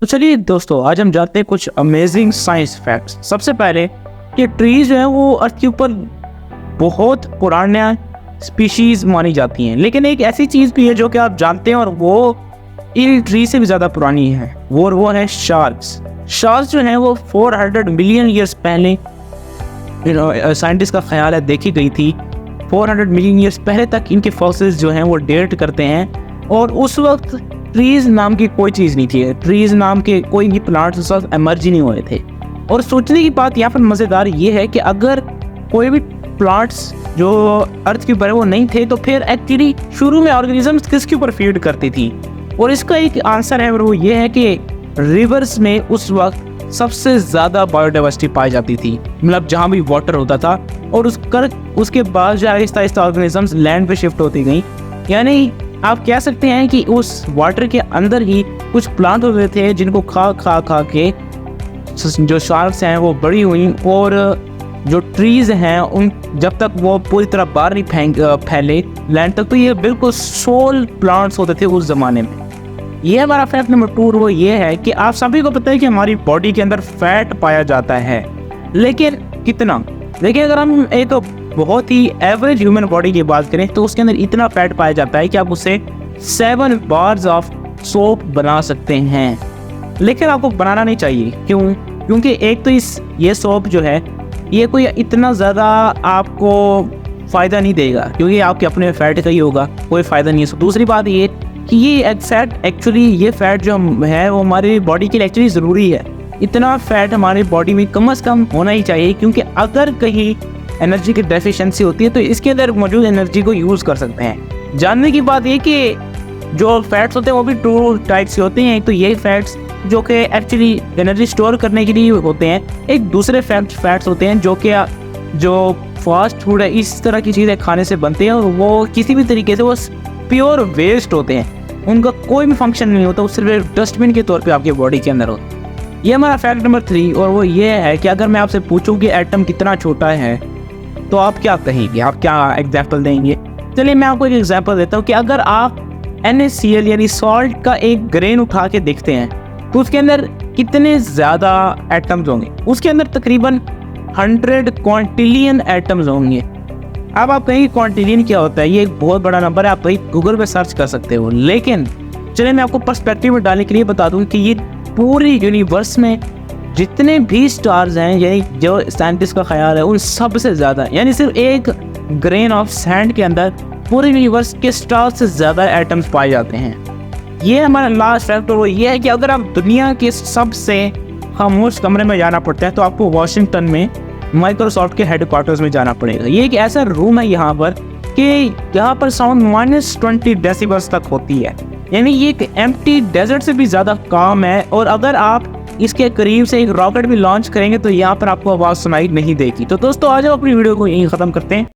तो चलिए दोस्तों, आज हम जानते हैं कुछ अमेजिंग साइंस फैक्ट्स। सबसे पहले कि ट्रीज जो है वो अर्थ के ऊपर बहुत पुराना स्पीशीज मानी जाती हैं, लेकिन एक ऐसी चीज़ भी है जो कि आप जानते हैं और वो इन ट्री से भी ज़्यादा पुरानी है। वो है शार्क्स। शार्क्स जो है वो 400 मिलियन ईयर्स पहले साइंटिस्ट का ख्याल है देखी गई थी। 400 मिलियन ईयर्स पहले तक इनके फॉसिल्स जो हैं वो डेट करते हैं, और उस वक्त ट्रीज नाम की कोई चीज़ नहीं थी। ट्रीज नाम के कोई भी प्लांट्स उस वक्त एमर्ज ही नहीं हुए थे। और सोचने की बात यहाँ पर मज़ेदार ये है कि अगर कोई भी प्लांट्स जो अर्थ के ऊपर वो नहीं थे, तो फिर एक्चुअली शुरू में ऑर्गेनिजम्स किसके ऊपर फीड करती थी? और इसका एक आंसर है वो ये है कि रिवर्स में उस वक्त सबसे ज़्यादा बायोडाइवर्सिटी पाई जाती थी, मतलब जहाँ भी वाटर होता था। और उसके बाद जो आहिस्ता आहिस्ता ऑर्गेनिजम्स लैंड पे शिफ्ट होती गई। यानी आप कह सकते हैं कि उस वाटर के अंदर ही कुछ प्लांट होते थे जिनको खा के जो शार्क्स हैं वो बड़ी हुई, और जो ट्रीज़ हैं उन जब तक वो पूरी तरह बाहर नहीं फैले लैंड तक, तो ये बिल्कुल सोल प्लांट्स होते थे उस ज़माने में। ये हमारा फैक्ट नंबर 2 वो ये है कि आप सभी को पता है कि हमारी बॉडी के अंदर फैट पाया जाता है, लेकिन कितना? देखिए, अगर हम एक बहुत ही एवरेज ह्यूमन बॉडी की बात करें तो उसके अंदर इतना फैट पाया जाता है कि आप उससे 7 बार्स ऑफ सोप बना सकते हैं। लेकिन आपको बनाना नहीं चाहिए। क्यों? क्योंकि एक तो ये सोप जो है ये कोई इतना ज़्यादा आपको फ़ायदा नहीं देगा, क्योंकि आपके अपने फैट का ही होगा, कोई फ़ायदा नहीं है। दूसरी बात ये कि ये फैट जो है वो हमारी बॉडी के लिए एक्चुअली ज़रूरी है। इतना फैट हमारी बॉडी में कम से कम होना ही चाहिए, क्योंकि अगर कहीं एनर्जी की डेफिशिएंसी होती है तो इसके अंदर मौजूद एनर्जी को यूज़ कर सकते हैं। जानने की बात ये कि जो फैट्स होते हैं वो भी 2 टाइप्स के होते हैं। तो ये फैट्स जो कि एक्चुअली एनर्जी स्टोर करने के लिए होते हैं, एक दूसरे फैट्स होते हैं जो फास्ट फूड है, इस तरह की चीज़ें खाने से बनते हैं, और वो किसी भी तरीके से वो प्योर वेस्ट होते हैं, उनका कोई भी फंक्शन नहीं होता, वो सिर्फ डस्टबिन के तौर पर आपकी बॉडी के अंदर होता है। ये हमारा फैक्ट नंबर 3, और वो ये है कि अगर मैं आपसे पूछूं कि एटम कितना छोटा है तो आप क्या कहेंगे? आप क्या एग्जाम्पल देंगे? चलिए मैं आपको एक एग्जाम्पल देता हूँ कि अगर आप NaCl यानी सॉल्ट का एक ग्रेन उठा के देखते हैं तो उसके अंदर कितने ज़्यादा एटम्स होंगे? उसके अंदर तकरीबन 100 क्वांटिलियन एटम्स होंगे। अब आप कहेंगे क्वांटिलियन क्या होता है? ये एक बहुत बड़ा नंबर है, आप कहीं गूगल पे सर्च कर सकते हो। लेकिन चलिए मैं आपको पर्सपेक्टिव में डालने के लिए बता दूँ कि ये पूरी यूनिवर्स में जितने भी स्टार्स हैं, यानी जो साइंटिस्ट का ख्याल है उन सब से ज़्यादा, यानी सिर्फ एक ग्रेन ऑफ सैंड के अंदर पूरे यूनिवर्स के स्टार्स से ज़्यादा एटम्स पाए जाते हैं। ये हमारा लास्ट फैक्टर वो ये है कि अगर आप दुनिया के सबसे खामोश कमरे में जाना पड़ता है तो आपको वाशिंगटन में माइक्रोसॉफ्ट के हेडक्वार्टर्स में जाना पड़ेगा। ये एक ऐसा रूम है यहाँ पर कि यहाँ पर साउंड -20 डेसिबल्स तक होती है, यानी ये एक एम्प्टी डेजर्ट से भी ज़्यादा काम है। और अगर आप इसके करीब से एक रॉकेट भी लॉन्च करेंगे तो यहाँ पर आपको आवाज़ सुनाई नहीं देगी। तो दोस्तों, आज हम अपनी वीडियो को यहीं ख़त्म करते हैं।